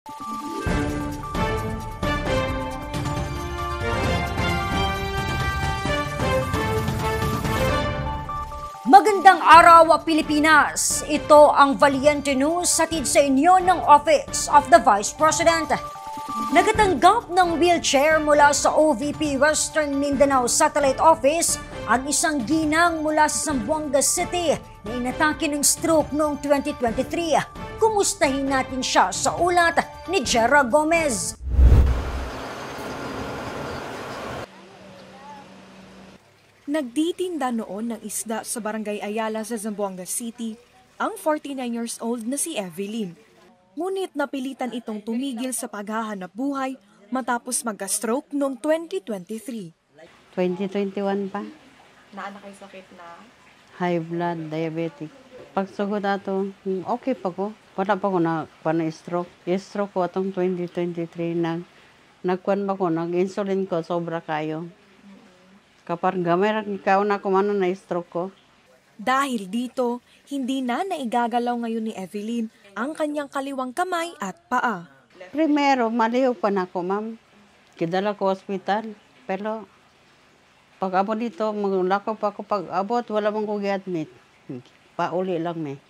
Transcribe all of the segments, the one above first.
Magandang araw, Pilipinas! Ito ang Valiente News hatid sa inyo ng Office of the Vice President. Nagatanggap ng wheelchair mula sa OVP Western Mindanao Satellite Office ang isang ginang mula sa Zamboanga City na inatake ng stroke noong 2023. Kumustahin natin siya sa ulat ni Jera Gomez. Nagtitinda noon ng isda sa Barangay Ayala sa Zamboanga City ang 49 years old na si Evelyn. Ngunit napilitan itong tumigil sa paghahanap buhay matapos magka-stroke noong 2023. 2021 pa. Naana kay sakit na? High blood, diabetic. Pagsugod ato, okay pa ko. Wala pa ko na stroke. I-stroke ko atong 2023 nagkuan ba ko, nag-insulin ko, sobra kayo. Kapag gamay rin ikaw na kumano na stroke ko. Dahil dito, hindi na naigagalaw ngayon ni Evelyn ang kanyang kaliwang kamay at paa. Primero, maliw pa na ako, ma'am. Kidala ko hospital. Pero pag abot dito, maglakaw pa ako. Pag abot, wala mong ko gi-admit. Pauli lang may.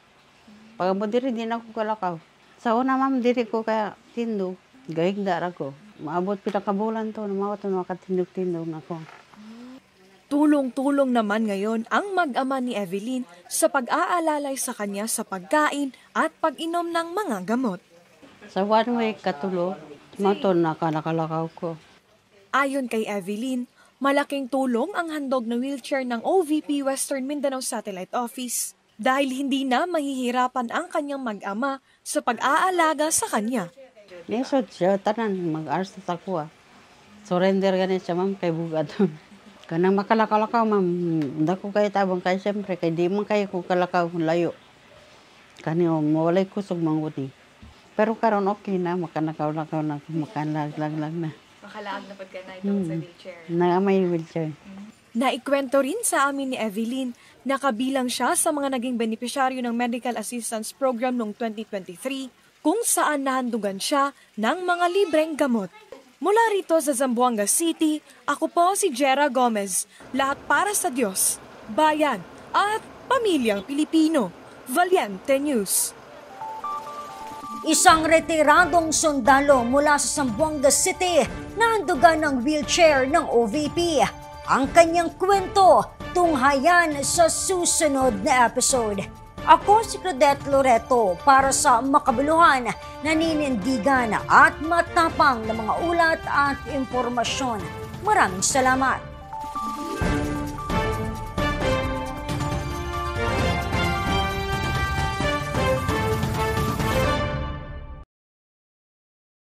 Pag abot diri, di na ako kalakaw. Sa una, ma'am, diri ko kaya tindo. Gahigda ako. Maabot pila ka bulan to, namawat na makatindog-tindog na ako. Tulong-tulong naman ngayon ang mag-ama ni Evelyn sa pag-aalalay sa kanya sa pagkain at pag-inom ng mga gamot. Sa one week katulo, maton nakalakaw ko. Ayon kay Evelyn, malaking tulong ang handog na wheelchair ng OVP Western Mindanao Satellite Office dahil hindi na mahihirapan ang kanyang mag-ama sa pag-aalaga sa kanya. Nesod siya, tanan, mag-arsa sa kuha. Surrender ganit siya, ma'am, kay bugad. Kanang makalakaw, ma'am, dako kayo tabang kayo, siyempre, kay di man kayo kung kalakaw, layo. Kaniyo, mawalay kusog manguni. Pero karon okay na, makanakaw-lakaw na, makanlag-lag na. Makalaag na pagka na itong sa wheelchair. Na may wheelchair. Naikwento rin sa amin ni Evelyn na kabilang siya sa mga naging benepisyaryo ng Medical Assistance Program noong 2023 kung saan nahandugan siya ng mga libreng gamot. Mula rito sa Zamboanga City, ako po si Jera Gomez. Lahat para sa Diyos, bayan at pamilyang Pilipino. Valiente News. Isang retiradong sundalo mula sa Zamboanga City na handugan ng wheelchair ng OVP. Ang kanyang kwento, tunghayan sa susunod na episode. Ako si Claudette Loreto para sa makabuluhan, naninindigan at matapang na mga ulat at impormasyon. Maraming salamat.